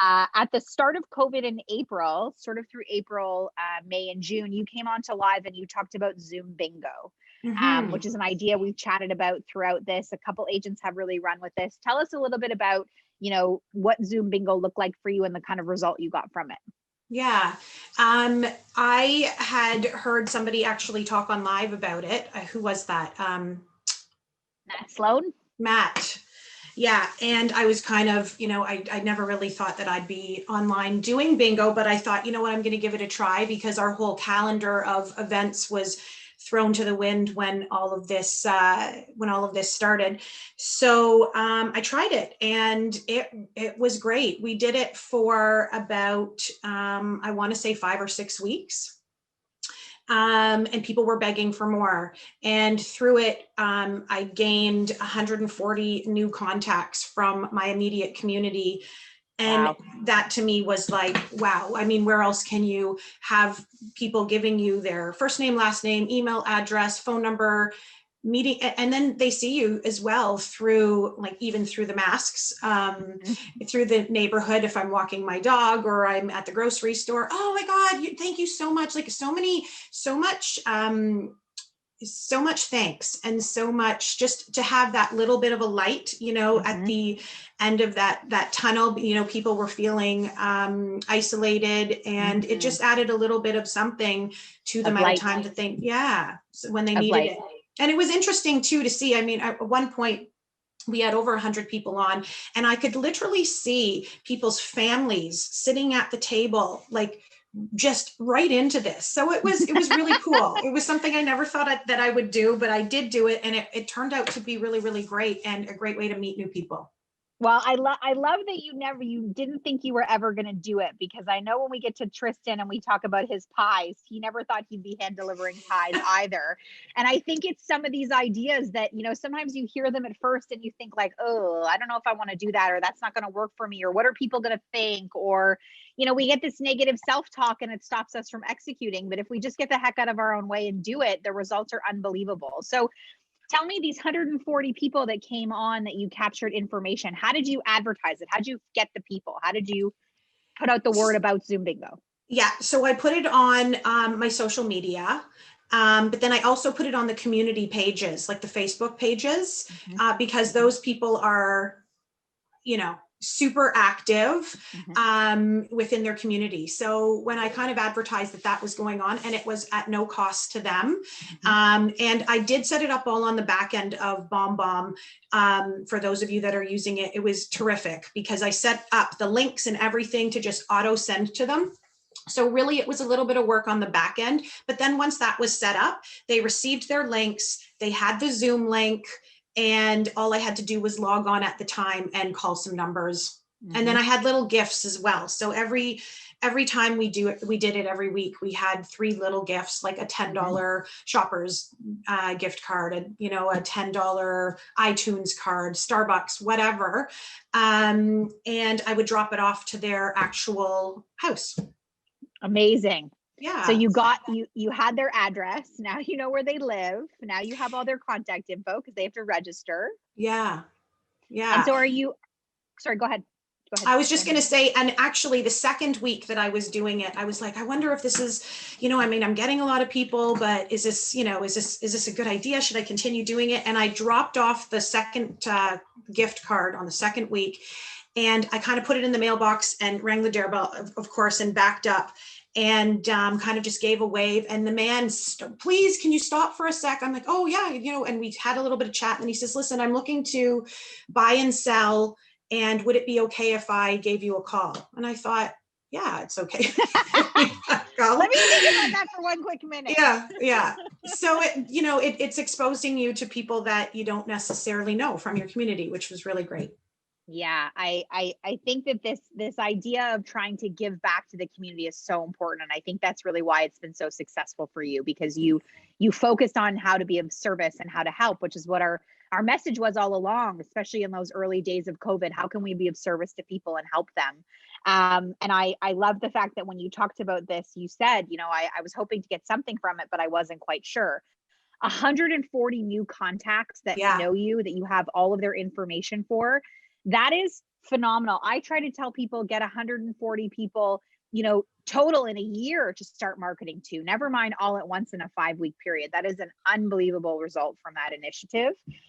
At the start of COVID in April, sort of through April, May, and June, you came on to live and you talked about Zoom bingo, Mm-hmm. which is an idea we've chatted about throughout this. A couple agents have really run with this. Tell us a little bit about, what Zoom bingo looked like for you and the kind of result you got from it. Yeah. I had heard somebody actually talk on live about it. Who was that? Matt Sloan? Matt. Yeah. And I was kind of, I never really thought that I'd be online doing bingo, but I thought, you know what, I'm going to give it a try because our whole calendar of events was thrown to the wind when all of this started. So I tried it and it was great. We did it for about, I want to say 5 or 6 weeks. And people were begging for more. And through it, I gained 140 new contacts from my immediate community. And Wow. that to me was like, wow. I mean, where else can you have people giving you their first name, last name, email address, phone number, meeting, and then they see you as well through, like, even through the masks, through the neighborhood. If I'm walking my dog or I'm at the grocery store, oh my God, thank you so much. Like so much thanks, and so much just to have that little bit of a light, at the end of that tunnel. People were feeling isolated, and it just added a little bit of something to them at a time to think, so when they needed it. And it was interesting too to see. I mean, at one point we had over 100 people on, and I could literally see people's families sitting at the table, like just right into this. So it was really cool. It was something I never thought that I would do, but I did do it, and it turned out to be really, really great and a great way to meet new people. Well, I love that you didn't think you were ever going to do it, because I know when we get to Tristan and we talk about his pies, he never thought he'd be hand delivering pies either. And I think it's some of these ideas that, sometimes you hear them at first and you think like, oh, I don't know if I want to do that, or that's not going to work for me, or what are people going to think? Or, we get this negative self-talk and it stops us from executing. But if we just get the heck out of our own way and do it, the results are unbelievable. So tell me, these 140 people that came on that you captured information, how did you advertise it? How did you get the people? How did you put out the word about Zoom bingo? Yeah, so I put it on my social media, but then I also put it on the community pages, like the Facebook pages, because those people are, super active within their community. So when I kind of advertised that was going on, and it was at no cost to them, and I did set it up all on the back end of BombBomb. For those of you that are using it, it was terrific because I set up the links and everything to just auto send to them. So really it was a little bit of work on the back end, but then once that was set up, they received their links, they had the Zoom link, and all I had to do was log on at the time and call some numbers. And then I had little gifts as well. So every time we did it every week, we had 3 little gifts, like a $10 Shoppers gift card, a $10 iTunes card, Starbucks, whatever. And I would drop it off to their actual house. Amazing. Yeah. So you had their address. Now you know where they live. Now you have all their contact info because they have to register. Yeah. Yeah. And so sorry, go ahead. I was just going to say, and actually the second week that I was doing it, I was like, I wonder if this is, I'm getting a lot of people, but is this a good idea? Should I continue doing it? And I dropped off the second gift card on the second week, and I kind of put it in the mailbox and rang the doorbell, of course, and backed up and kind of just gave a wave. And the man, please, can you stop for a sec? I'm like, oh yeah, and we had a little bit of chat. And he says, listen, I'm looking to buy and sell, and would it be okay if I gave you a call? And I thought, yeah, it's okay. Let me think about that for one quick minute. Yeah. So it's exposing you to people that you don't necessarily know from your community, which was really great. Yeah, I think that this idea of trying to give back to the community is so important. And I think that's really why it's been so successful for you, because you focused on how to be of service and how to help, which is what our message was all along, especially in those early days of COVID. How can we be of service to people and help them? And I love the fact that when you talked about this, you said, I was hoping to get something from it, but I wasn't quite sure. 140 new contacts that know you, that you have all of their information for. That is phenomenal. I try to tell people get 140 people, total in a year to start marketing to, never mind all at once in a 5-week period. That is an unbelievable result from that initiative.